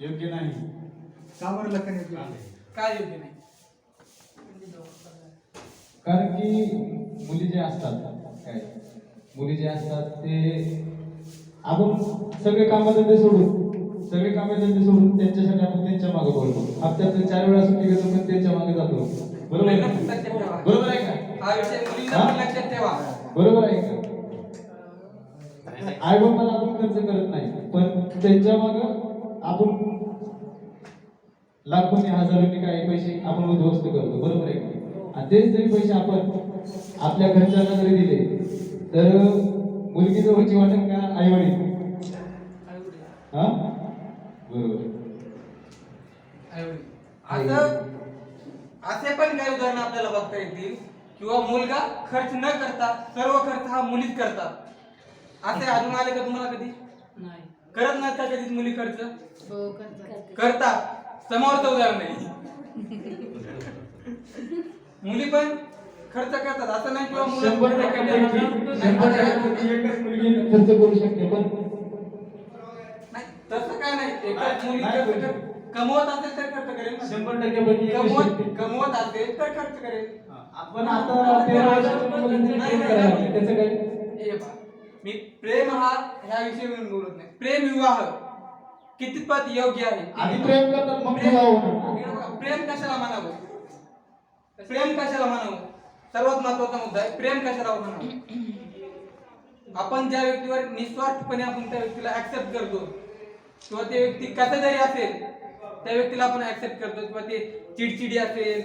योग्य नाही. का बरं लखन योग्य नाही? काय योग्य नाही? कारण की मुली जे असतात काय मुली जे असतात ते आपण सगळे कामधंदे सोडून त्यांच्यासाठी आपण त्यांच्या मागे बोलतो. हप्त्यात 4 वेळा सुट्टी घेतो पण त्यांच्या मागे जातो. बरोबर आहे मुलींना का? लक्षात ठेवा. बरोबर आहे का? हा विषय मुलींना पण लक्षात ठेवा. बरोबर आहे का? आई बाबाला आपण खर्च करत नाही पण त्यांच्या मागे आपण लाखोनी हजारोनी काही पैसे आपण उद्ध्वस्त करतो. बरोबर आहे का? आणि तेच जरी पैसे आपण आपल्या घरच्यांना जरी दिले तर मुलगी जवळची वाटेल का आई वडील? हा बरोबर. असं असे पण काही उदाहरण आपल्याला बघता येतील किंवा मुलगा खर्च न करता सर्व खर्च हा मुलीच करतात. असे अजून आले का तुम्हाला कधी? नाही. करत नाही का कधीच मुली खर्च? हो करतात. करतात. समोरचं उदाहरण नाही. मुली पण खर्च करतात असं नाही किंवा मुलं 100% एकच मुलगी खर्च करू शकते पण नाही तसं काय नाही. एकच मुली कमवत असेल तर खर्च करेल ना. 100% पैकी एकच शकते. कमवत असेल तर खर्च करेल. आपण आता 13 वर्षाच्या मुलांना प्रेम करायला लागले. त्याचं काय? हे पहा, मी प्रेम हा ह्या विषयी बोलत नाही. प्रेम विवाह कितपत योग्य आहे? आधी प्रेम करतात मग विवाह होणार. प्रेम कशाला म्हणावं? प्रेम कशाला म्हणावं? सर्वात महत्वाचा मुद्दा आहे प्रेम कशाला म्हणावं. आपण ज्या व्यक्तीवर निस्वार्थपणे आपण त्या व्यक्तीला ऍक्सेप्ट करतो किंवा ते व्यक्ती कसा जरी असेल त्या व्यक्तीला आपण ऍक्सेप्ट करतो किंवा ते चिडचिडी असेल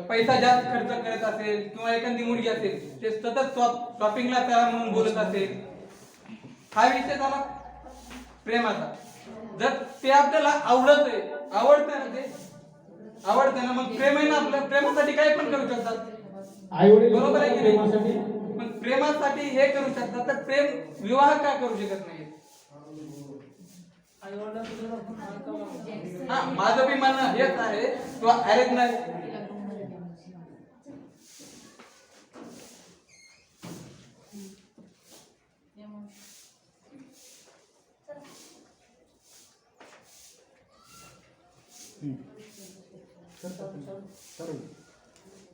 पैसा जास्त खर्च करत असेल किंवा एखादी मुलगी असेल ते सतत शॉपिंगला तयार म्हणून बोलत असेल हा विषय झाला प्रेमाचा. जर ते आपल्याला आवडतं ना मग प्रेम आहे ना आपलं. प्रेमासाठी काही पण करू शकतात. आई वडील बरोबर आहे की नाही? प्रेमासाठी पण प्रेमासाठी हे करू शकतात तर प्रेम विवाह का करू शकत नाही? हा माझं बी म्हणणं हेच आहे किंवा अरेंज नाही.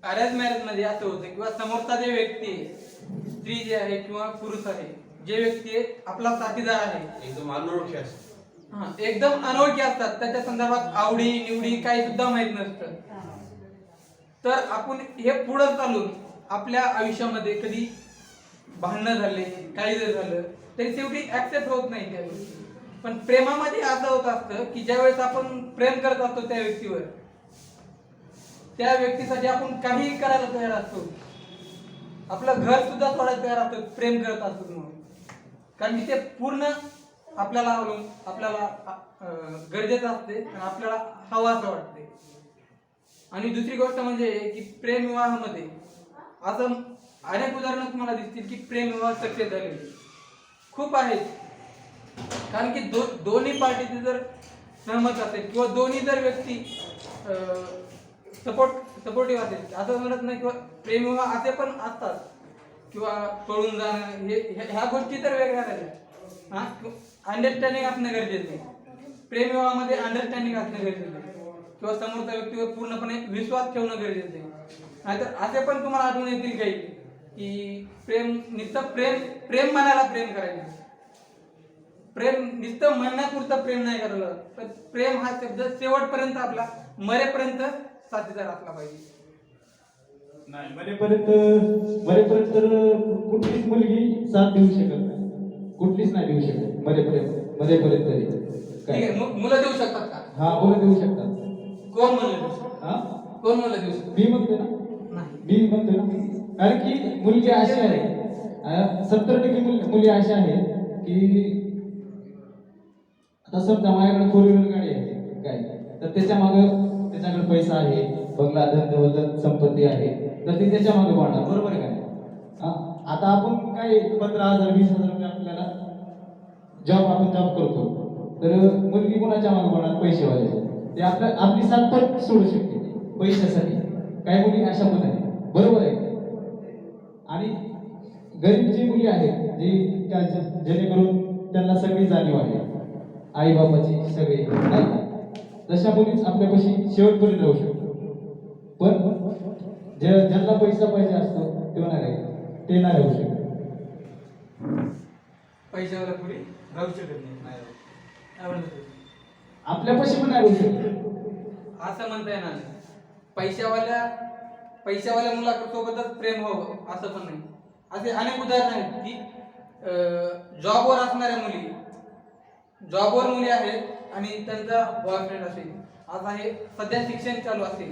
अरेंज मॅरेज मध्ये असं होतं किंवा समोरचा जे व्यक्ती आहे स्त्री जी आहे किंवा पुरुष आहे जे व्यक्ती आहे आपला साथीदार आहे एकदम अनोळखी असते. एकदम अनोळखी असतात. त्याच्या संदर्भात आवडी निवडी काही सुद्धा माहित नसतं. तर आपण हे पुढे चालून आपल्या आयुष्यामध्ये कधी भांडणं झाले काही जर झालं तरी शेवटी ऍक्सेप्ट होत नाही त्या गोष्टी. पण प्रेमामध्ये असं होत असतं की ज्यावेळेस आपण प्रेम करत असतो त्या व्यक्तीवर त्या व्यक्तीसाठी आपण काहीही करायला तयार असतो. आपलं घर सुद्धा सोडायला तयार असतो प्रेम करत असतो म्हणून. कारण की ते पूर्ण आपल्याला गरजेचं असते आणि आपल्याला हवं असं वाटते. आणि दुसरी गोष्ट म्हणजे की प्रेम विवाहामध्ये असं अनेक उदाहरणं तुम्हाला दिसतील की प्रेम विवाह सक्सेस झालेले खूप आहेत. कारण की दोन्ही पार्टीचे जर सहमत असेल किंवा दोन्ही जर व्यक्ती सपोर्टिव्ह असेल असं म्हणत नाही किंवा प्रेम विवाह असे पण असतात किंवा पळून जाणं ह्या गोष्टी तर वेगळ्या झाल्या. अंडरस्टँडिंग असणं गरजेचं आहे. प्रेम विवाहामध्ये अंडरस्टँडिंग असणं गरजेचं आहे किंवा समोरच्या व्यक्तीवर पूर्णपणे विश्वास ठेवणं गरजेचं आहे. नाहीतर असे पण तुम्हाला आढळून येतील काही की नुसतं प्रेम म्हणायला प्रेम करायचं. प्रेम नुसतं म्हणण्यापुरतं प्रेम नाही करायला तर प्रेम हा शब्द शेवटपर्यंत आपला मरेपर्यंत साथीदार असला पाहिजे. नाही मरेपर्यंत कुठलीच मुलगी साथ देऊ शकत नाही. कुठलीच नाही देऊ शकत मरेपर्यंत तरी. ठीक आहे मुलं देऊ शकतात का? हा मुलं देऊ शकतात. कोण मुलं देऊ शकतात? हा कोण मुलं देऊ शकतात? मी म्हणतो ना कारण की मुलगी अशी आहे 70% मुली अशा आहेत की आता समजा माझ्याकडे 4 व्हीलर गाडी आहे काय तर त्याच्याकडे पैसा आहे बंगला धन संपत्ती आहे तर ती त्याच्या मागे वाढणार. बरोबर आहे का? आता आपण काय 15,000 20,000 रुपये आपल्याला आपण जॉब करतो तर मुलगी कोणाच्या मागे वाढणार? पैसेवाले. ते आपली साथ पण सोडू शकते पैशासाठी. काही मुली अशा पण आहेत. बरोबर आहे. आणि गरीब जी मुली आहेत जेणेकरून त्यांना सगळी जाणीव आहे आई बापाची सगळे नाही का? तशा मुलीच आपल्यापाशी शेवटपर्यंत राहू शकतो. पण ज्यांना पैसा पाहिजे असतो तो नाही राहील, ते नाही राहू शकत. पैशावाला पुढे राहू शकत नाही. काय म्हणतो? आपल्यापाशी पण नाही राहू शकत. असं म्हणता येणार नाही. पैशावाल्या मुलासोबतच प्रेम व्हावं असं पण नाही. असे अनेक उदाहरण आहेत की जॉबवर असणाऱ्या मुली, जॉबवर मुली आहेत आणि त्यांचा बॉयफ्रेंड असेल, आता हे सध्या शिक्षण चालू असेल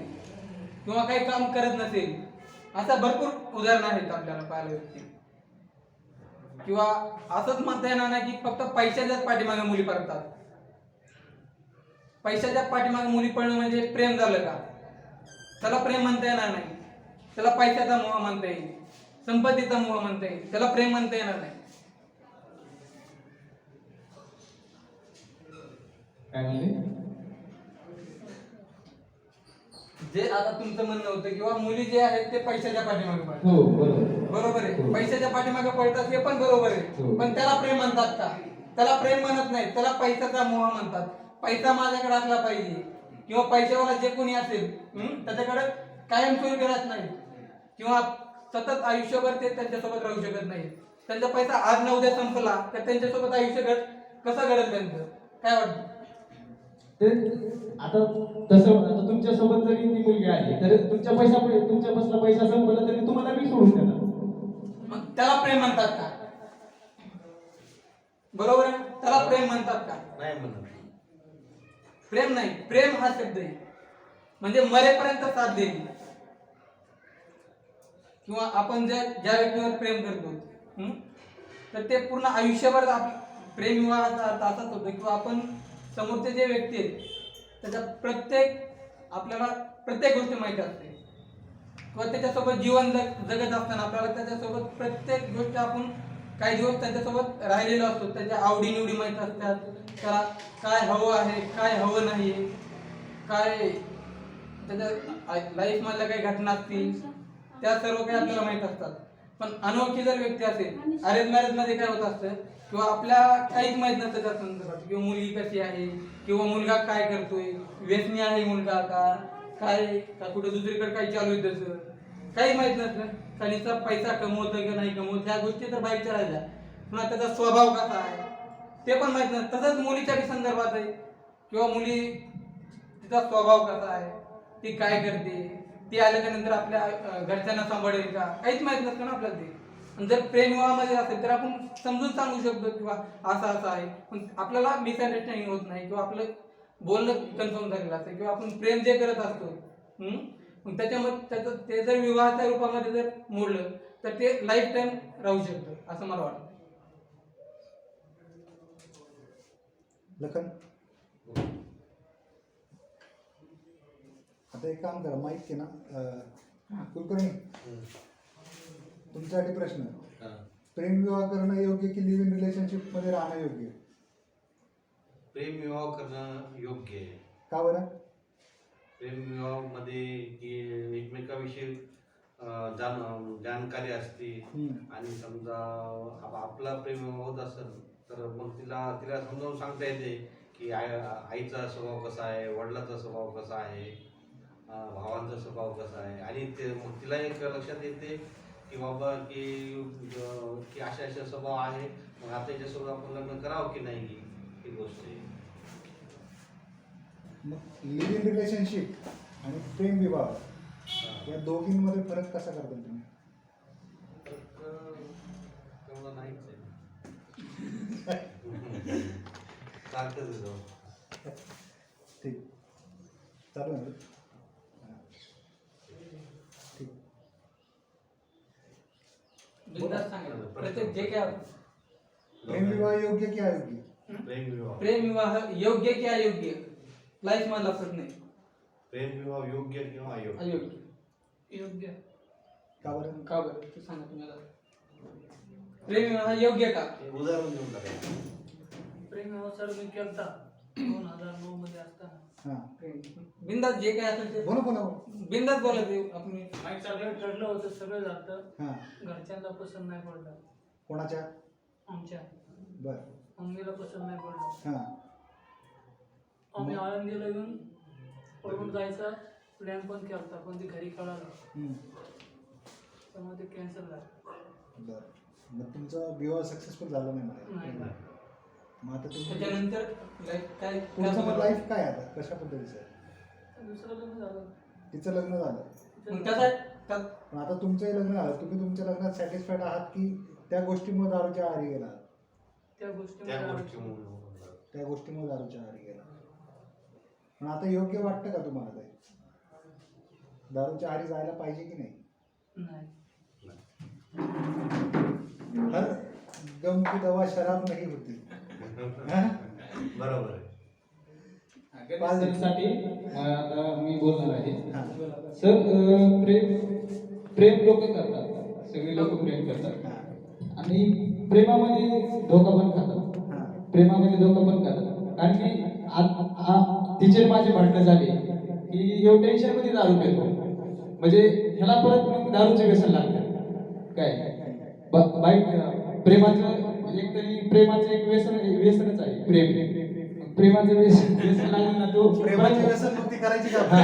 किंवा काही काम करत नसेल, असं भरपूर उदाहरणं आहेत आपल्याला पाहायला भेटतील. किंवा असंच म्हणता येणार नाही की फक्त पैशाच्याच पाठीमागे मुली पडतात. पैशाच्या पाठीमागे मुली पडणं म्हणजे प्रेम झालं का? त्याला प्रेम म्हणता येणार नाही. त्याला पैशाचा मोह म्हणता येईल, संपत्तीचा मोह म्हणता येईल, त्याला प्रेम म्हणता येणार नाही. काय म्हणले? जे आता तुमचं म्हणणं होतं किंवा मुली जे आहेत ते पैशाच्या पाठीमागे पडतात. हो बरोबर. बरोबर आहे. हो. पैशाच्या पाठीमागे पडतात हे पण बरोबर आहे. हो. पण त्याला प्रेम म्हणतात का? त्याला प्रेम म्हणत नाही, त्याला पैशाचा मोह म्हणतात. पैसा माझ्याकडे असला पाहिजे किंवा पैशावाला जे कोणी असेल त्याच्याकडे कायमस्वरूपी राहत नाही किंवा सतत आयुष्यभर ते त्यांच्यासोबत राहू शकत नाही. त्यांचा पैसा आज ना उद्या संपला तर त्यांच्यासोबत आयुष्य कसं घडेल त्यांचं? काय वाटतं? ते आता तसं आता तुमच्या सोबत जरी ती मुलगी आली तर तुमच्यापासला पैसा संपला तरी तुम्हाला मी सोडून देणार. मग त्याला प्रेम म्हणतात का? बरोबर आहे. त्याला प्रेम म्हणतात का? नाही म्हणत. प्रेम नाही. प्रेम हा शब्द आहे म्हणजे मरेपर्यंत साथ देणे किंवा आपण ज्या व्यक्तीवर प्रेम करतो तर ते पूर्ण आयुष्यभर प्रेम विवाहाचा अर्थ असाच होतो किंवा आपण समोरचे जे व्यक्ती आहेत त्याच्या आपल्याला प्रत्येक गोष्ट माहिती असते किंवा त्याच्यासोबत जीवन जगत असताना आपल्याला त्याच्यासोबत प्रत्येक गोष्ट आपण काही दिवस त्याच्यासोबत राहिलेलो असतो. त्याच्या आवडीनिवडी माहीत असतात, त्याला काय हवं आहे, काय हवं नाही, काय त्याच्या लाईफ मधल्या काही घटना असतील त्या सर्व काही आपल्याला माहित असतात. पण अनोळखी जर व्यक्ती असेल, अरेंज मॅरेज मध्ये काय होत असतं किंवा आपल्या काहीच माहित नसतं त्या संदर्भात किंवा मुलगी कशी आहे किंवा मुलगा काय करतोय, व्यसनी आहे मुलगा का कुठे दुसरीकडे काही चालू आहे त्याचं काही माहित नसतं. त्याचा पैसा कमवतोय की नाही कमवत ह्या गोष्टी तर बाहेरच्या राहिल्या, पुन्हा त्याचा स्वभाव कसा आहे ते पण माहित नसतं. तसंच मुलीच्या संदर्भात आहे किंवा मुली तिचा स्वभाव कसा आहे, ती काय करते, ती आल्याच्या नंतर आपल्या घरच्यांना सांभाळेल का, काहीच माहित नसतं ना आपल्याला ते. आणि जर प्रेम विवाहामध्ये असेल तर आपण समजून सांगू शकतो किंवा असं आहे, पण आपल्याला मिसअंडरस्टँडिंग होत नाही किंवा आपलं बोलणं कन्फर्म झालेलं असतं किंवा आपण प्रेम जे करत असतो मग त्याच्यामध्ये ते जर विवाहाच्या रूपामध्ये जर मोडलं तर ते लाईफ टाईम राहू शकतं असं मला वाटतं. लखन, आता एक काम करा, माहित आहे ना कुलकर्णी, तुमच्यासाठी प्रश्न. प्रेम विवाह करणं योग्य की लिव्ह इन रिलेशनशिप मध्ये राहणं योग्य? प्रेम विवाह करणं योग्य आहे. का बरं? प्रेम विवाहामध्ये की एकमेकाविषयी जानकारी असते आणि समजा आपला प्रेम विवाह होत असेल तर मग तिला समजावून सांगता येते की आईचा स्वभाव कसा आहे, वडिलाचा स्वभाव कसा आहे, भावांचा स्वभाव कसा आहे आणि ते मग तिला एक लक्षात येते की बाबा की अशा स्वभाव आहे, मग आता याच्यासोबत आपण लग्न करावं की नाही ही गोष्ट आहे. मग लिव्ह इन रिलेशनशिप आणि प्रेम विवाह या दोघींमध्ये फरक कसा करता तुम्ही? तेवढं नाहीच आहे. सारखंच आहे. ठीक, चालू आहे. ठीक. बिनधास्त सांगायचं. प्रत्येक जे काय प्रेम विवाह योग्य की अयोग्य? प्रेम विवाह योग्य की अयोग्य लाईफ मधला प्रश्न आहे. प्रेम विवाह योग्य किंवा अयोग्य? अयोग्य. योग्य का बरं? का बरं ते सांगा तुम्हाला. प्रेम विवाह योग्य का? उदाहरण देऊन टाका. प्रेम विवाह सर मी केलता 2009 मध्ये असताना. बिंदास जे काय असेल ते बोला. बिंदास बोलायचं. आपण सगळं ठरलं होतं, सगळं झालं. हां. घरच्यांना पसंत नाही पडलं. कोणाच्या? आमच्या बर. मम्मीला पसंत नाही पडलं. हां. आम्ही आळंदीला येऊन पळून जायचा प्लॅन पण केला पण ते घरी कळालं हम्म. त्यामुळे ते कॅन्सल झालं. बरं मग तुमचा विवाह सक्सेसफुल झाला नाही नाही. मला मग आता तुम्ही त्याच्यानंतर लाईफ काय पुढचं काय लाईफ काय आता कशा पद्धतीचं आहे? दुसरं लग्न झालं. तिचं लग्न झालं मग त्याचा पण आता तुमचंही लग्न झालं तुम्ही तुमच्या लग्नात सॅटिस्फाईड आहात की त्या गोष्टीमुळे दारूच्या आहारी गेला त्या त्या गोष्टीमुळे गोष्टीमुळे त्या गोष्टीमुळे दारूच्या आहारी गेला पण आता योग्य वाटतं का तुम्हाला ते दारूच्या आहारी जायला पाहिजे की नाही? नाही. हर गम की दवा शराब नाही होती हा? बरोबर आहे. साठी आता मी बोलणार आहे हा. सर प्रेम लोक करतात, सगळे लोक प्रेम करतात हा. आणि प्रेमामध्ये धोका पण खातात. हा. प्रेमामध्ये धोका पण खातात कारण की तिचे माझे भांडणं झाले की एवढ्या टेन्शन मध्ये दारू पितो म्हणजे ह्याला परत मग दारूचे व्यसन लागतं काय बाईक प्रेमाचं एक तरी प्रेमाचं एक व्यसनच आहे प्रेमाचं व्यसन लागलं ना तो प्रेमाची व्यसनमुक्ती करायची का हा.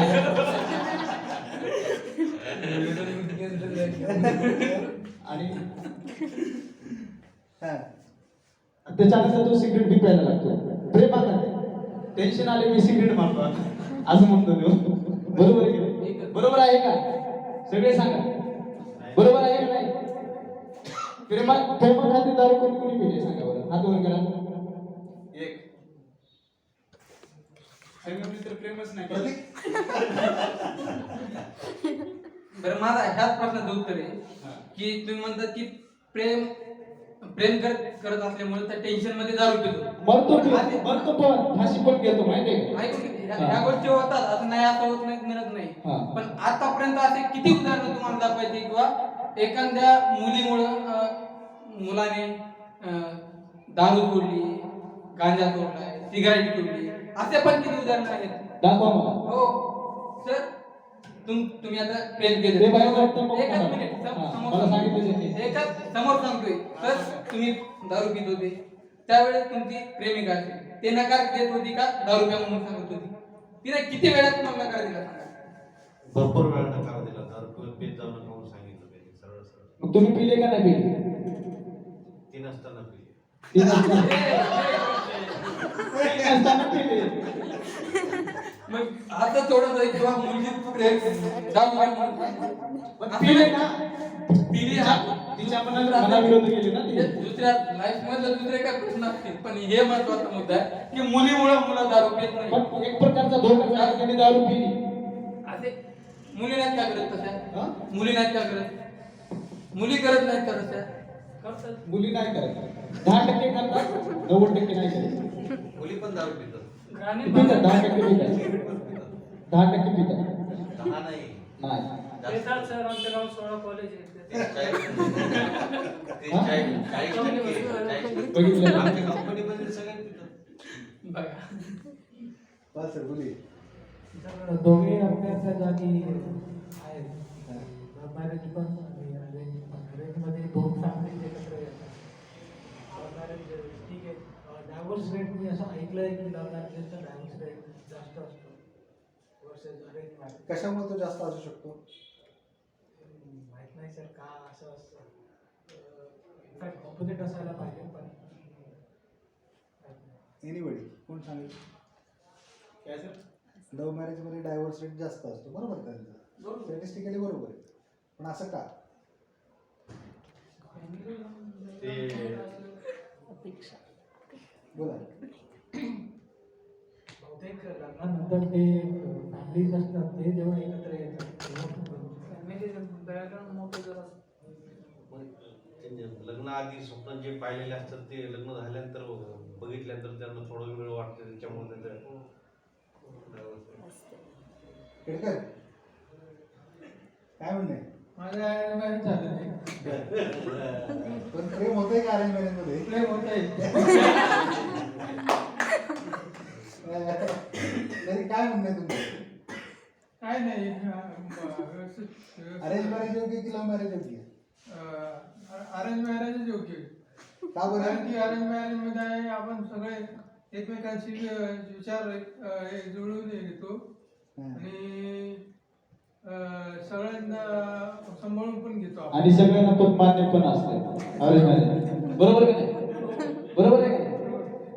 आणि हा. त्याच्यानंतर तो सिगरेट बी प्यायला लागतो प्रेमात टेन्शन आले मी सिगरेट मारतो असं म्हणतो तो बरोबर आहे की नाही? बरोबर आहे का सगळे सांगा बरोबर आहे का नाही? प्रेमाखाती दारू कोणी कोणी पिले सांगा बरं हात वर करा एक सगळे मित्र प्रेमच नाही प्रतीक बरं माझा ह्याच प्रश्नाचं उत्तर आहे की तुम्ही म्हणतात की प्रेम प्रेम करत असल्यामुळे त्या टेन्शन मध्ये दारू पितो मरतो पण फाशी पण घेतो माहितीये का? ऐकून घे, ह्या गोष्टी होतात असं नाही असं होत नाही मिळत नाही हा. पण आतापर्यंत असे किती उदाहरणं तुम्हाला दाखवायची किंवा एखाद्या मुलीमुळं मुलाने दारू सोडली गांजा सोडलाय सिगारेट सोडली असे पण किती उदाहरणं आहेत दाखवा मला हो सर तुम्ही आता प्रेम केलं ते बाहेर वाटतं मग एकच मला. मिनिट हा, समोर मला सांगितलं त्यांनी. एकच समोर सांगतोय सर तुम्ही दारू पित होते त्यावेळेस तुमची प्रेमिका असेल ते नकार देत होती का दारू प्या म्हणून सांगत होती तिने किती वेळा तुम्हाला नकार दिला सांगा भरपूर वेळा नकार दिला दारू पेत जाऊ नका म्हणून सांगितलं त्यांनी सरळ सरळ. मग तुम्ही पिले का नाही पिले ती नसताना पिली. ती नसताना पिले मग आता थोडं जाईल किंवा मुलगी प्रेम पण पिले ना पिली हा तिच्या मनाविरोध गेले ना हे ती दुसऱ्या लाईफ मधले दुसरे काय प्रश्न असतील पण हे महत्वाचा मुद्दा आहे की मुलीमुळे मुलं दारू पित नाही पण एक प्रकारचा धोका झाला त्याने दारू पिली असे मुली नाहीत का करत हा? तशा मुली नाहीत का करत मुली करत नाहीत का तशा करतात. मुली नाही करत 10% करतात 90% नाही करत मुली पण दारू पितात. ग्रामीण पितात भागात 10% पितात 10% पितात दहा नाही. नाही पेतात सर आमच्या गावात 16 कॉलेज आहेत. 40% बघितलं आमच्या कंपनीमध्ये सगळे पितात. बघा बस सर बोलिये दोघे आपल्या जागी आहेत मॅरेज पण आणि अरेंजमध्ये दोन फॅमिली एकत्र येतात. मॅरेज ठीक आहे डायव्हर्स रेट मी असं ऐकलं आहे की लव्ह मॅरेजचा डायव्हर्स रेट जास्त असतो वर्सेस अरेंज मॅरेज. कशामुळे तो जास्त असू शकतो? माहीत नाही सर का असं असतं इनफॅक्ट ऑपोजिट असायला पाहिजे पण एनिबडी कोण सांगेल? काय सर लव्ह मॅरेजमध्ये डायव्हर्स रेट जास्त असतो बरोबर का त्यांचं? स्टॅटिस्टिकली बरोबर आहे पण असं का? ते बोला बहुतेक लग्नानंतर ते फॅमिलीज असतात ते जेव्हा एकत्र येतात तेव्हा फॅमिली बॅकग्राऊंड मोठं जरा लग्न आधी स्वप्न जे पाहिलेले असतात ते लग्न झाल्यानंतर बघितल्यानंतर त्यांना थोडं वेळ वाटतं त्याच्यामुळे त्यांचं केडकर काय म्हणणे माझं अरेंज झालं नाही पण प्रेम होतंय का अरेंज मॅरेज मध्ये? प्रेम होत आहे तरी काय म्हणणे तुमचं? काय नाही अरेंज मॅरेज योग्य की लव्ह मॅरेज योग्य? अरेंज मॅरेजच योग्य का बरं? कारण की अरेंज मॅरेज मध्ये आपण सगळे एकमेकांशी विचार हे जुळवून घेतो हं. आणि सगळ्यांना सांभाळून पण घेतो आपण. आणि सगळ्यांना पण मान्य पण असते अरे नाही बरोबर का नाही बरोबर आहे का नाही?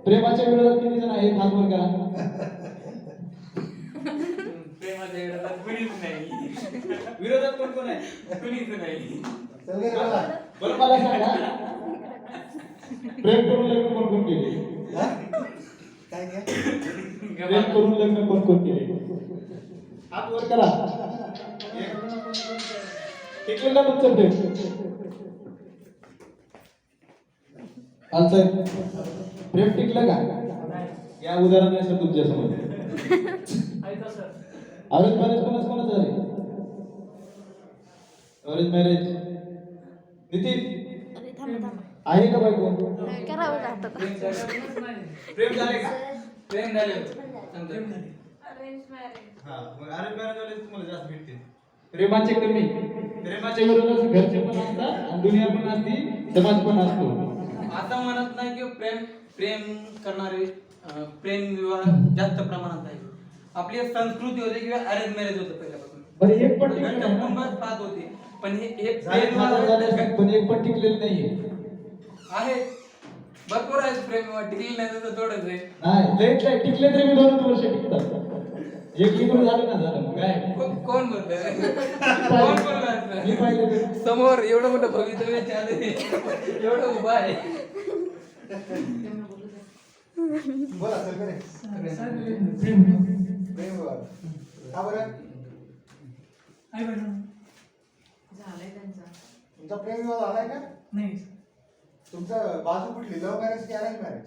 प्रेमाच्या विरोधात किती जण आहेत हात वर करा प्रेमाच्या विरोधात कुणीच नाही. विरोधात कोण कोण आहे कुणीच नाही. सगळे बोला. बरं मला सांगा प्रेम करून लग्न कोण कोण केले हा? काय घ्या प्रेम करून लग्न कोण कोण केले हात वर करा टिकलं का तुमचं प्रेम आलचं प्रेम टिकलं का या उदाहरण आहे सर तुमच्या समोर ऐका सर अरेंज मॅरेज कोणाचं झाले अरेंज मॅरेज नितीन अरे थांबा थांबा आहे का बायको करावं लागतं प्रेम झालं. प्रेम झाले का प्रेम झाले समजा. हा मग अरेंज मॅरेज वाले तुम्हाला जास्त भेटतील प्रेमाचे कमी प्रेमाच्या विरोधात घरचे पण असतात आणि दुनिया पण असती समाज पण असतो आता म्हणत नाही की प्रेम प्रेम करणारे प्रेम विवाह जास्त प्रमाणात आहे. आपली एक संस्कृती होती किंवा अरेंज मॅरेज होतं पहिल्यापासून. बरं एक पण टिकलेलं घरच्या नाही. कुटुंबात पाहत होते पण हे एक झाले प्रेम झाले, विवाह झाले, पण एक पण टिकलेलं नाहीये आहे. भरपूर आहेत प्रेम विवाह टिकले नाही तर थोडंच आहे. नाही लयत लय टिकले तरी मी 2 वर्ष टिकतात एक लिहून झालं ना झालं मग काय कोण बोलतोय कोण मी बोलणार पाहिलं ते. समोर एवढं मोठं भवितव्य चालू आहे एवढं उभा आहे. बोला सगळे प्रेम प्रेम विवाह. का बरं आहे मॅडम तुमचा प्रेम विवाह झालाय का नाही तुमचं बाजू कुठली लव्ह मॅरेज की arrange marriage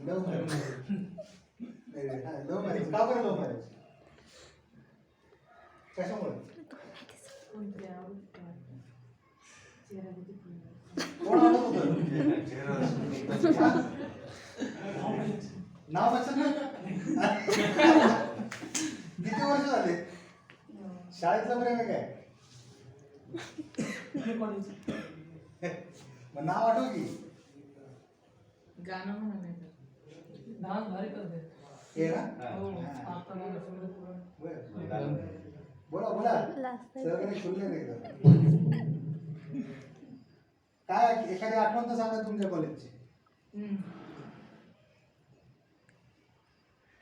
love marriage love marriage का बरं लव्ह मॅरेज कशामुळे कोण आवडत होतं नाव लक्षात नाही किती वर्ष झाले शाळेतलं प्रेम आहे काय मग नाव आठव की गाणं म्हणा नाही डान्स भारी करते हे ना हो आता मला सगळं पुरण बरं. बोला बोला लास्ट सगळे खुलले नाही एकदम. काय एखादी आठवण तर सांगा तुमच्या कॉलेजची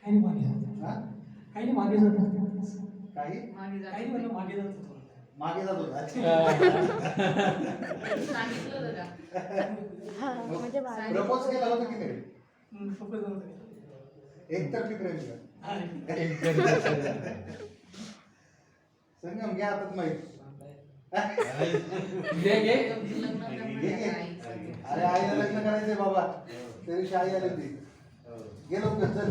काही नाही मागे जात हा काही नाही मागे जात काही मागे जा काही नाही मागे जात होतो मागे जात होता सांगितलं होतं का हा म्हणजे बाळा प्रपोज केलं होतं की नाही सोपं जात होतं एकतर्फी प्रेम का संगम घ्या हातात माहिती घे घे अरे आईला लग्न करायचंय बाबा त्या दिवशी आई आली होती गेलो चल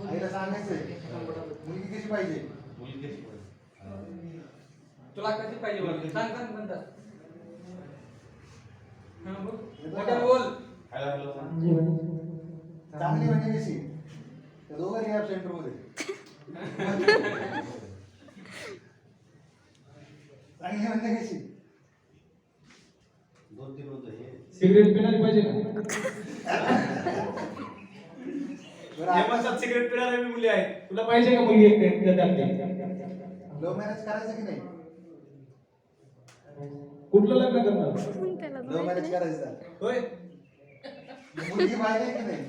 आईला सांगायचंय मुलगी कशी पाहिजे तुला कशी पाहिजे बोल सांग सांग म्हणतात मोठ्यानं बोल चांगली म्हणजे कशी त्या दोघं रिहॅब सेंटर मध्ये चांगली म्हणजे कशी 2-3 होतं हे सिगरेट पिणारी पाहिजे का बरं सिगरेट पिणारी मुली आहेत तुला पाहिजे का मुलगी एक लव्ह मॅरेज करायचं की नाही कुठलं लग्न करणार त्याला लव्ह मॅरेज करायचं होय मुलगी पाहिजे की नाही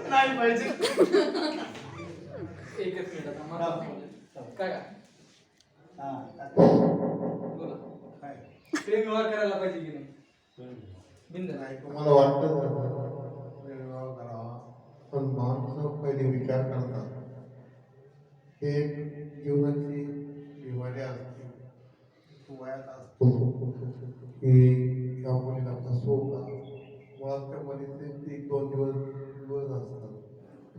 नाही पाहिजे एकच मिनिट आता मला काय का हा बोला काय प्रेम विवाह करायला पाहिजे की नाही बिंद नाही तुम्हाला वाटतं का विवाह करावा पण माणसं पहिले विचार करतात हे एक जीवनाची बिमारी असते तो वयात असतो की त्या मुलीला फसवू का मुळात त्या मुलीचे 1-2 दिवस असतात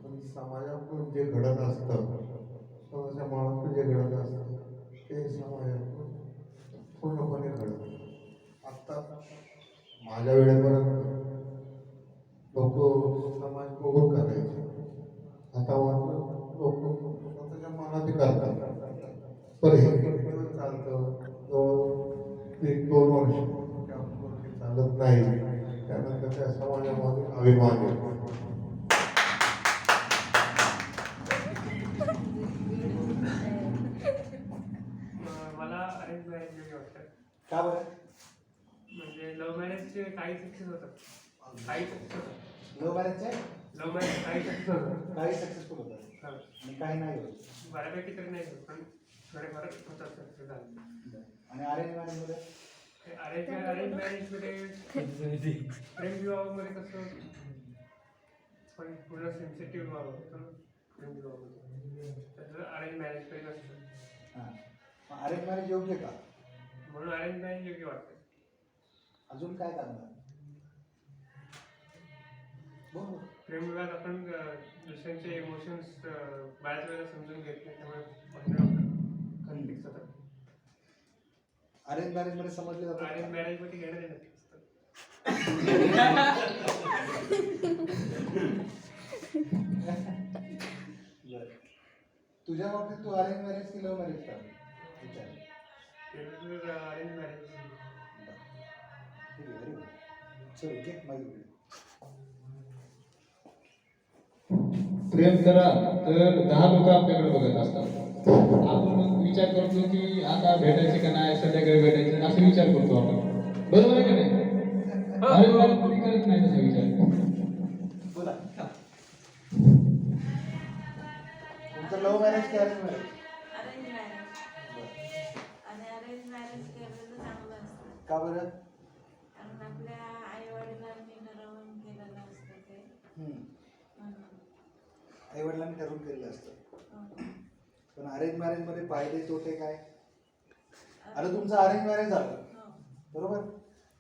पण समाजातून जे घडत असतं समाजाच्या माणसातून जे घडत असतं ते समाजातून पूर्णपणे घडतं आत्ता माझ्या वेळेपर्यंत लोक समाज बघून करायचे आता मात्र लोक स्वतःच्या मनात करतात पण हे किती दिवस चालतं जवळ 1-2 वर्ष त्या गोष्टी चालत नाही त्यानंतर त्या समाजात अभिमान आहे. मला अरेंज मॅरेज योग्य वाटतं. का बरं? म्हणजे लव्ह मॅरेजचे काही सक्सेस होतात, काही सक्सेस होतात. लव्ह मॅरेजचे लव्ह मॅरेज काही सक्सेस होतात, काही सक्सेसफुल होतात आणि काही नाही होत. बऱ्यापैकी तरी नाही होत, पण थोडेफार होतात सक्सेस झाले. आणि अरेंज मॅरेजमध्ये अरेंज मॅरेजमध्ये प्रेम विवाहामध्ये कसं पण पूर्ण सेन्सिटिव्ह विवाह होतो प्रेम विवाहामध्ये, तसं अरेंज मॅरेजकडे नसतं. हां, अरेंज मॅरेज योग्य का? म्हणून अरेंज मॅरेज योग्य वाटतं. अजून काय करणार? बोल. प्रेम विवाहात आपण दुसऱ्यांचे इमोशन्स बऱ्याच वेळेला समजून घेत नाही, त्यामुळे भांडणं कन्फ्लिक्ट होतात. अरेंज मॅरेज मध्ये समजले जातात. अरेंज मॅरेजमध्ये घेणं देणं असतं. बरं. तुझ्या बाबतीत तू अरेंज मॅरेज की लव्ह मॅरेज का विचार? Arrange marriage. ठीक आहे, व्हेरी गुड. चल घे माहिती. प्रेम करा तर 10 लोक आपल्याकडे बघत असतात. आपण मग विचार करतो की आता भेटायचे का नाही, संध्याकाळी भेटायचं असं विचार करतो आपण. बरोबर आहे का नाही? अरे मला कोणी करत नाही तसा विचार. बोला. तुमचं लव्ह मॅरेज की अरेंज मॅरेज? Arrange marriage. आणि अरेंज मॅरेज केलेलं चांगलं असतं. का बरं? कारण आपल्या आई वडिलांनी ठरवून केलेलं असतं ते. म्हणून. आई वडिलांनी ठरवून केलेलं असतं. हो. पण अरेंज मॅरेज मध्ये फायदे तोटे काय? आता तुमचं अरेंज मॅरेज झालं हो. बरोबर,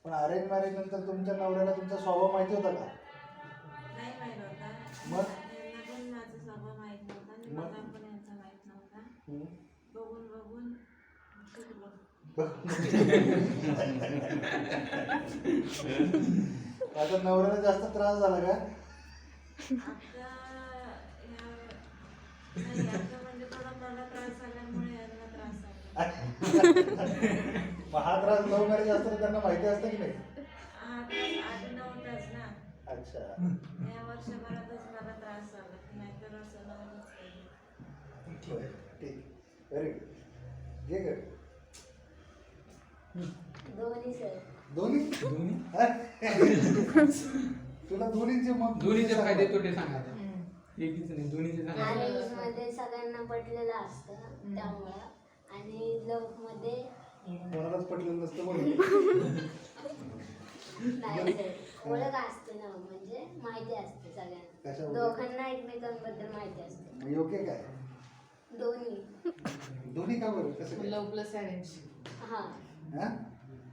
पण अरेंज मॅरेज नंतर तुमच्या नवऱ्याला तुमचा स्वभाव माहिती होता का? नाही माहित होता. मग? यांना पण माझा स्वभाव माहित नव्हता आणि मग? मला पण यांचा माहित नव्हता. बघून बघून शिकलो. आता नवऱ्याला जास्त त्रास झाला का? आता नाही, आता म्हणजे थोडा मला त्रास झाल्यामुळे यांना त्रास झाला. मग हा त्रास लव्ह मॅरेज असताना त्यांना माहिती असतं की नाही? हा त्रास आधी नव्हताच ना. अच्छा. या वर्षभरातच मला त्रास झाला, नाहीतर असं नव्हतंच काही. होय, ठीक, व्हेरी गुड. घे ग. दोन्ही सर. दोन्ही तुला दोन्हीचे मग दोन्हीचे फायदे तोटे सांगा आता. एकीच नाही, दोन्हीचे सांगा. अरेंज मध्ये सगळ्यांना पटलेलं असतं त्यामुळं, आणि लव्ह मध्ये कोणालाच पटलेलं नसतं म्हणून. नाही सर, ओळख असते ना, म्हणजे माहिती असते सगळ्यांना, कशाबद्दल? दोघांना एकमेकांबद्दल माहिती असते. मग योग्य काय? दोन्ही. दोन्ही का बरं? कसं काय? Love plus arrange. हा. हा?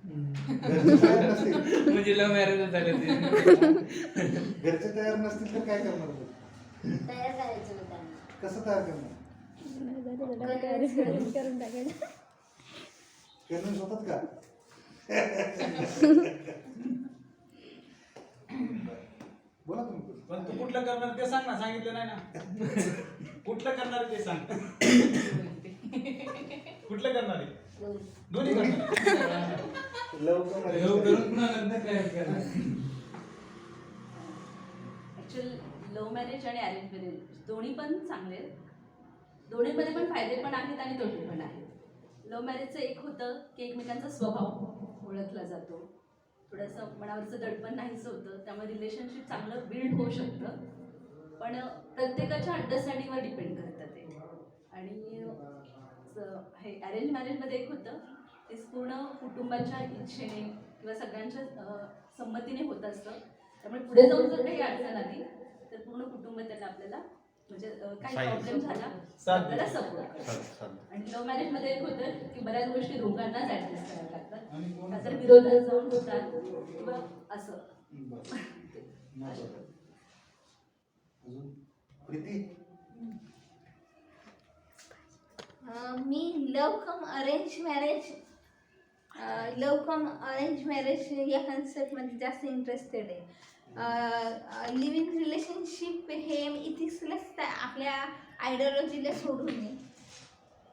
घरचे तयार नसतील, म्हणजे लव्ह मॅरेज झाले ते. घरचे तयार नसतील तर काय करणार मग? तयार करायचं मग त्यांना. कसं तयार करणार? करून टाकायचं. कन्व्हिन्स होतात का? बोला तुम्ही. पण तू कुठलं करणार ते सांग ना, सांगितलं नाही ना. कुठलं करणार ते सांग. कुठलं करणार आहे? दोन्ही करणार. लवकर ॲक्च्युअल लव्ह मॅरेज आणि अरेंज मॅरेज दोन्ही पण चांगले आहेत. दोन्हीमध्ये पण फायदे पण आहेत आणि तोटे पण आहेत. लव्ह मॅरेजचं एक होतं की एकमेकांचा स्वभाव ओळखला जातो, थोडंसं मनावरचं दडपण नाहीच होतं, त्यामुळे रिलेशनशिप चांगलं बिल्ड होऊ शकतं. पण प्रत्येकाच्या अंडरस्टँडिंगवर डिपेंड करतं ते. आणि हे अरेंज मॅरेजमध्ये एक होतं ते पूर्ण कुटुंबाच्या इच्छेने किंवा सगळ्यांच्या संमतीने होत असतं, त्यामुळे पुढे जाऊन जर काही अडचण आली तर पूर्ण कुटुंब त्याला आपल्याला म्हणजे काही प्रॉब्लेम झाला आपल्याला सपोर्ट करतो. आणि लव्ह मॅरेजमध्ये एक होतं की बऱ्याच गोष्टी दोघांनाच ॲडजस्ट कराव्या लागतात, तर विरोधात जाऊन होतात किंवा असं. अजून प्रीती? मी लव कम अरेंज मॅरेज या कन्सेप्टमध्ये जास्त इंटरेस्टेड आहे. लिव्ह इन रिलेशनशिप हे इथिक्सलाच आपल्या आयडिओलॉजीला सोडून आहे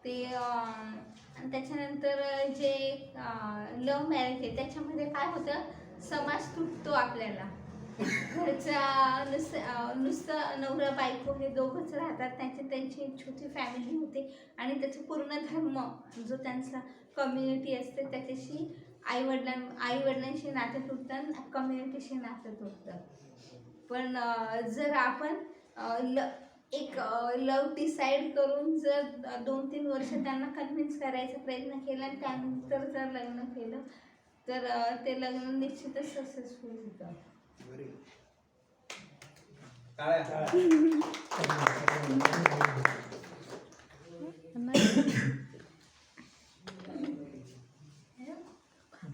ते. आणि त्याच्यानंतर जे लव्ह मॅरेज आहे त्याच्यामध्ये काय होतं, समाज तुटतो आपल्याला, घरचा नुसतं नवरा बायको हे दोघंच राहतात. त्यांची एक छोटी फॅमिली होते आणि त्याचा पूर्ण धर्म जो त्यांचा कम्युनिटी असते त्याच्याशी आईवडिलांशी नातं तुटतं, कम्युनिटीशी नातं तुटतं. पण जर आपण एक लव डिसाईड करून जर 2-3 वर्ष त्यांना कन्व्हिन्स करायचा प्रयत्न केला आणि त्यानंतर जर लग्न केलं तर ते लग्न निश्चितच सक्सेसफुल होतं.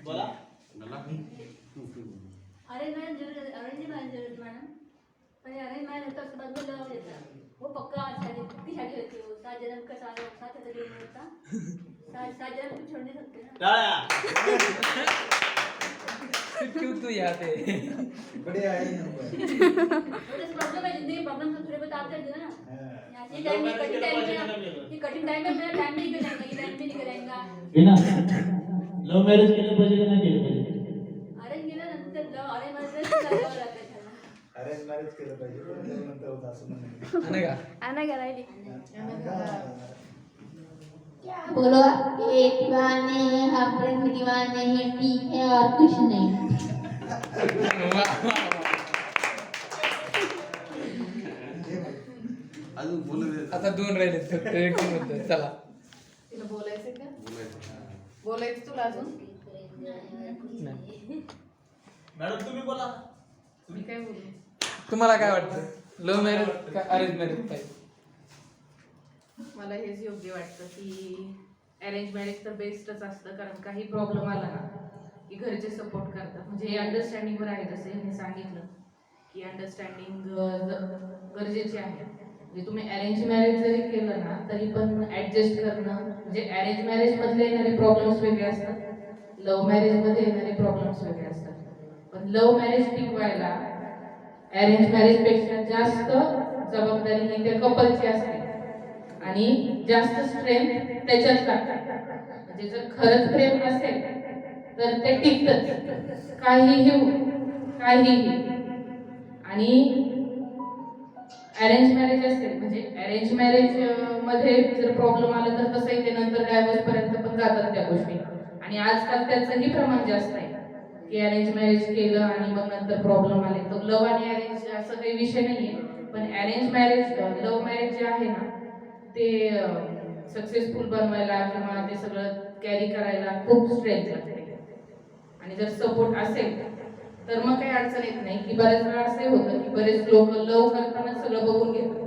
बोला. अरेंज मॅरेज मॅडम पण अरेंज मॅरेज होता उसके बाद में लव लेता वो पक्का शादी कितनी शादी होती है वो 7 जन्म का साथ दिन होता 7 जन्म को छोड़ नहीं सकते ना. क्यों तू यहाँ पे? बढ़िया है नंबर. प्रॉब्लम है जिंदगी प्रॉब्लम सब थोड़े बहुत आते हैं ना. ये टाइम में कठिन टाइम में मेरा टाइम नहीं निकलेगा, ये टाइम भी निकलेगा. विना लव्ह मॅरेज केलं पाहिजे का नाही केलं पाहिजे? अरेंज केल्यानंतर लव अरेंज मॅरेज करावं लागतं. अरेंज मॅरेज केलं पाहिजे पण नंतर होतं असं म्हणणं. अनघा राहिली. बोलो एक दीवाने हम प्रेम दीवाने हैं ठीक है और कुछ नहीं. अजून बोलू दे. आता 2 राहिले फक्त एक होतं. चला तिला बोलायचं का? बोलायचं. बोलायचं तुला अजून? मॅडम तुम्ही बोला. मी काय बोलू? तुम्हाला काय वाटतं लव्ह मॅरेज का अरेंज मॅरेज पाहिजे? मला हेच योग्य वाटतं की अरेंज मॅरेज तर बेस्टच असतं, कारण काही प्रॉब्लेम आला ना की घरचे सपोर्ट करतात. म्हणजे हे अंडरस्टँडिंगवर आहे, जसं मी सांगितलं की अंडरस्टँडिंग गरजेचे आहे. म्हणजे तुम्ही अरेंज मॅरेज जरी केलं ना तरी पण ॲडजस्ट करणं, म्हणजे अरेंज मॅरेजमधले येणारे प्रॉब्लेम्स वेगळे असतात, लव्ह मॅरेजमध्ये येणारे प्रॉब्लेम्स वेगळे असतात. पण लव्ह मॅरेज टिकवायला अरेंज मॅरेजपेक्षा जास्त जबाबदारी ही त्या कपलची असते आणि जास्त स्ट्रेंथ त्याच्यात लागते. म्हणजे जर खरंच प्रेम असेल तर ते टिकतच, काहीही. आणि अरेंज मॅरेज असेल म्हणजे अरेंज मॅरेज मध्ये जर प्रॉब्लेम आला तर तसंही ते नंतर डायव्होर्स पर्यंत पण जातात त्या गोष्टी. आणि आजकाल त्याचंही प्रमाण जास्त आहे की अरेंज मॅरेज केलं आणि मग नंतर प्रॉब्लेम आले. तर लव्ह आणि अरेंज असं काही विषय नाहीये, पण अरेंज मॅरेज लव्ह मॅरेज जे आहे ना ते सक्सेसफुल बनवायला किंवा ते सगळं कॅरी करायला खूप स्ट्रेंथ लागते. आणि जर सपोर्ट असेल तर मग काही अडचण येत नाही. की बऱ्याच वेळा असंही होतं की बरेच लोक लव्ह करताना सगळं बघून घेतात,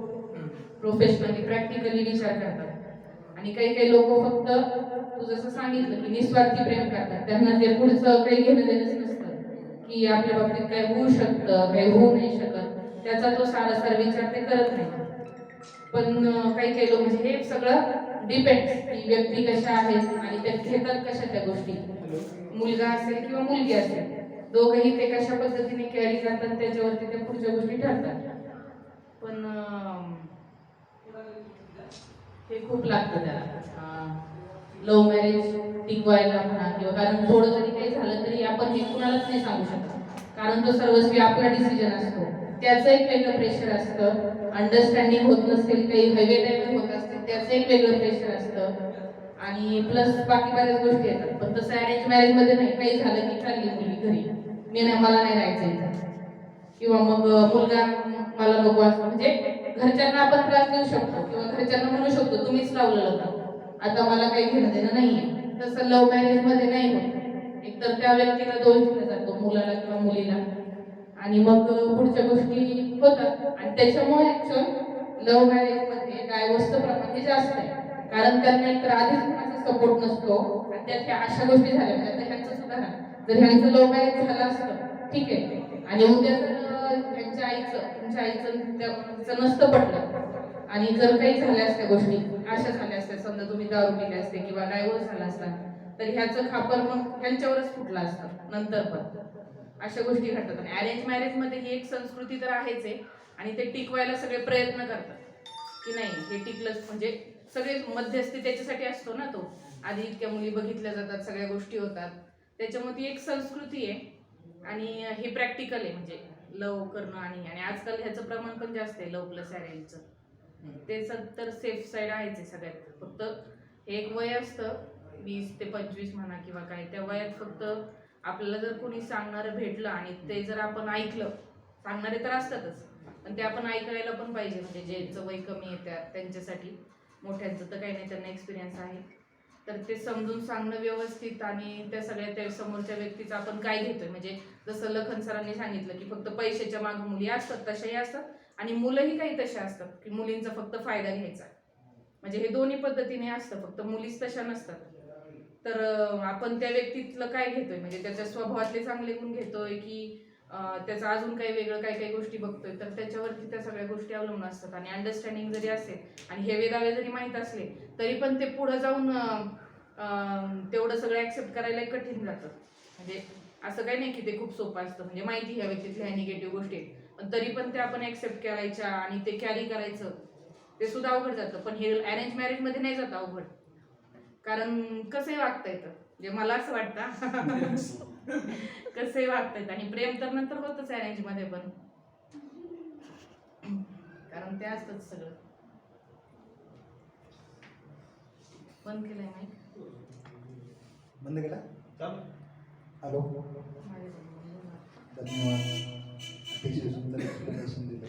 प्रोफेशनली प्रॅक्टिकली विचार करतात. आणि काही लोक फक्त तू जसं सांगितलं की निस्वार्थी प्रेम करतात, त्यांना ते पुढचं काही घेणं देणंच नसतं की आपल्या बाबतीत काय होऊ शकतं, काही होऊ नाही शकत, त्याचा तो सारासार विचार ते करत नाही. पण काही लोक म्हणजे हे सगळं डिपेंड की व्यक्ती कशा आहेत आणि त्या घेतात कशा त्या गोष्टी. मुलगा असेल किंवा मुलगी असेल, दोघंही ते कशा पद्धतीने कॅरी करतात त्याच्यावरती त्या पुढच्या गोष्टी ठरतात. पण हे खूप लागतं त्याला लव्ह मॅरेज टिकवायला म्हणा, किंवा कारण थोडं जरी काही झालं तरी आपण हे कुणालाच नाही सांगू शकत, कारण तो सर्वस्वी आपला डिसिजन असतो. त्याचं एक वेगळं प्रेशर असतं. अंडरस्टँडिंग होत नसेल, काही वेगळे टाईम होत असतील, त्याचं एक वेगळं प्रेशर असतं. आणि प्लस बाकी बऱ्याच गोष्टी येतात. पण तसं अरेंज मॅरेजमध्ये नाही, काही झालं की चालली मुलगी घरी, मला नाही राहायचं इथं, किंवा मग मुलगा मला नको असं. म्हणजे घरच्यांना आपण त्रास देऊ शकतो किंवा घरच्यांना म्हणू शकतो तुम्हीच लावलं लग्न, आता मला काही घेणं देणं नाहीये. तसं लव्ह मॅरेजमध्ये नाही होत. एकतर त्या व्यक्तीला दोष दिला जातो, मुलाला किंवा मुलीला, आणि मग पुढच्या गोष्टी होतात. आणि त्याच्यामुळे ऍक्च्युअल लव्ह मॅरेजमध्ये डायव्होर्सचं प्रमाण हे जास्त आहे, कारण त्यांना एकतर आधीच कोणाचा सपोर्ट नसतो आणि त्यात ह्या अशा गोष्टी झाल्या. म्हणजे ह्यांचं सुद्धा जर ह्यांचं लव्ह मॅरेज झालं असतं ठीक आहे, आणि उद्या जर ह्यांच्या आईचं तुमच्या आईचं त्याचं नसतं पटलं आणि जर काही झाल्या असत्या गोष्टी अशा झाल्या असत्या, समजा तुम्ही दारू पिले असते किंवा डायव्होर्स झाला असता, तर ह्याचं खापर मग ह्यांच्यावरच फुटलं असतं नंतर पण. अशा गोष्टी घडतात. आणि अरेंज मॅरेजमध्ये ही एक संस्कृती तर आहेच आहे, आणि ते टिकवायला सगळे प्रयत्न करतात की नाही हे टिकलंच. म्हणजे सगळे मध्यस्थी त्याच्यासाठी असतो ना तो, आधी इतक्या मुली बघितल्या जातात, सगळ्या गोष्टी होतात, त्याच्यामुळे ती एक संस्कृती आहे. आणि हे प्रॅक्टिकल आहे. म्हणजे लव करणं आणि आजकाल ह्याचं प्रमाण पण जास्त आहे लव प्लस अरेंजचं. ते तर सेफ साईड आहेच आहे सगळ्यात. फक्त एक वय असतं 20 ते 25 म्हणा किंवा काय, त्या वयात फक्त आपल्याला जर कोणी सांगणारं भेटलं आणि ते जर आपण ऐकलं, सांगणारे तर असतातच पण ते आपण ऐकायला पण पाहिजे. म्हणजे ज्यांचं वय कमी आहे त्यांच्यासाठी, मोठ्यांचं तर काही नाही, त्यांना एक्सपिरियन्स आहे, तर ते समजून सांगणं व्यवस्थित आणि त्या सगळ्या त्या समोरच्या व्यक्तीचं आपण काय घेतोय. म्हणजे जसं लखन सरांनी सांगितलं की फक्त पैशाच्या मागे मुली असतात, तशाही असतात आणि मुलंही काही तशा असतात की मुलींचा फक्त फायदा घ्यायचा. म्हणजे हे दोन्ही पद्धतीने असतं, फक्त मुलीच तशा नसतात. तर आपण त्या व्यक्तीतलं काय घेतोय, म्हणजे त्याच्या स्वभावातले चांगले गुण घेतोय की त्याचं अजून काही वेगळं काही गोष्टी बघतोय, तर त्याच्यावरती त्या सगळ्या गोष्टी अवलंबून असतात. आणि अंडरस्टँडिंग जरी असेल आणि हे दावे जरी माहीत असले तरी पण ते पुढे जाऊन तेवढं सगळं ऍक्सेप्ट करायला कठीण जातं. म्हणजे असं काही नाही की ते खूप सोपं असतं, म्हणजे माहिती ह्या व्यक्तीतल्या ह्या निगेटिव्ह गोष्टी आहेत, पण तरी पण ते आपण ऍक्सेप्ट करायच्या आणि ते कॅरी करायचं ते सुद्धा अवघड जातं. पण हे अरेंज मॅरेजमध्ये नाही जातं अवघड, कारण कसंही वागता येतं. म्हणजे मला असं वाटतं कसंही वागता येतं. आणि प्रेम तर नंतर होतच अरेंजमध्ये पण, कारण ते असतंच सगळं. बंद केलंय माईक, बंद केला. हॅलो, धन्यवाद, अतिशय सुंदर एक्सप्लेनेशन दिलं.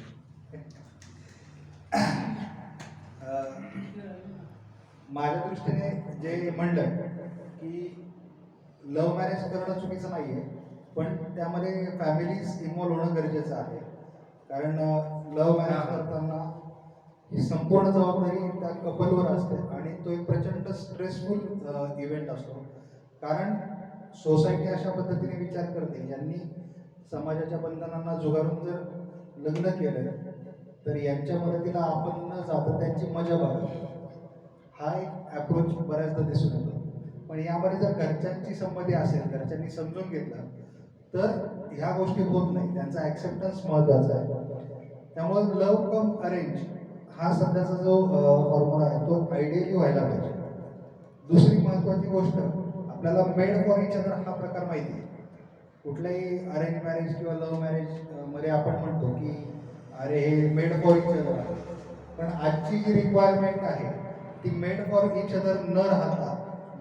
माझ्या दृष्टीने जे म्हणलं की लव्ह मॅरेज करणं चुकीचं नाही आहे, पण त्यामध्ये फॅमिलीज इन्व्हॉल्व होणं गरजेचं आहे. कारण लव्ह मॅरेज करताना ही संपूर्ण जबाबदारी त्या कपलवर असते आणि तो एक प्रचंड स्ट्रेसफुल इव्हेंट असतो. कारण सोसायटी अशा पद्धतीने विचार करते, यांनी समाजाच्या बंधनांना झुगारून जर लग्न केलं तर यांच्या मदतीला आपण न जाता त्यांची मजा बघा, हा एक अप्रोच बऱ्याचदा दिसून येतो. पण यामध्ये जर घरच्यांची संमती असेल, घरच्यांनी समजून घेतलं तर ह्या गोष्टी होत नाही. त्यांचा ॲक्सेप्टन्स महत्त्वाचा आहे. त्यामुळे लव्ह कम अरेंज हा सध्याचा जो फॉर्म्युला आहे तो आयडियली व्हायला पाहिजे. दुसरी महत्त्वाची गोष्ट, आपल्याला मेड फॉर इच अदर हा प्रकार माहिती आहे. कुठल्याही अरेंज मॅरेज किंवा लव्ह मॅरेज मध्ये आपण म्हणतो की अरे हे मेड फॉर इच अदर आहे, पण आजची जी रिक्वायरमेंट आहे ती मेड फॉर इच अदर न राहता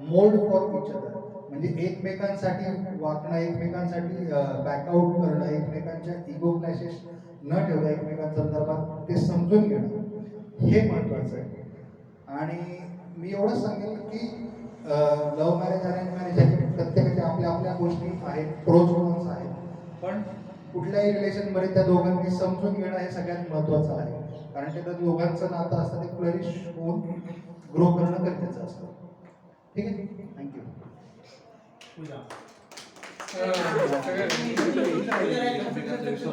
मोल्ड फॉर इच अदर, म्हणजे एकमेकांसाठी वागणं, एकमेकांसाठी बॅकआउट करणं, एकमेकांच्या इगो क्लॅशेस न ठेवता एकमेकांसंदर्भात ते समजून घेणं हे महत्त्वाचं आहे. आणि मी एवढंच सांगेल की लव्ह मॅरेज, अरेंज मॅरेज ह्याचे प्रत्येकाच्या आपल्या आपल्या गोष्टी आहेत, प्रोज कॉन्स आहेत, पण कुठल्याही रिलेशनमध्ये त्या दोघांनी समजून घेणं हे सगळ्यात महत्त्वाचं आहे. कारण ते त्या दोघांचं नातं असतं ते फ्लरिश होऊन ग्रो करणं गरजेचं असतं. ठीक आहे, थँक्यू.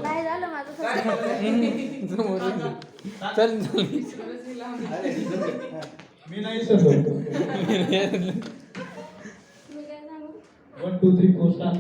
काय झालं माझं मी नाही सर. मी काय सांगू 1 2 3 4 स्टार्ट.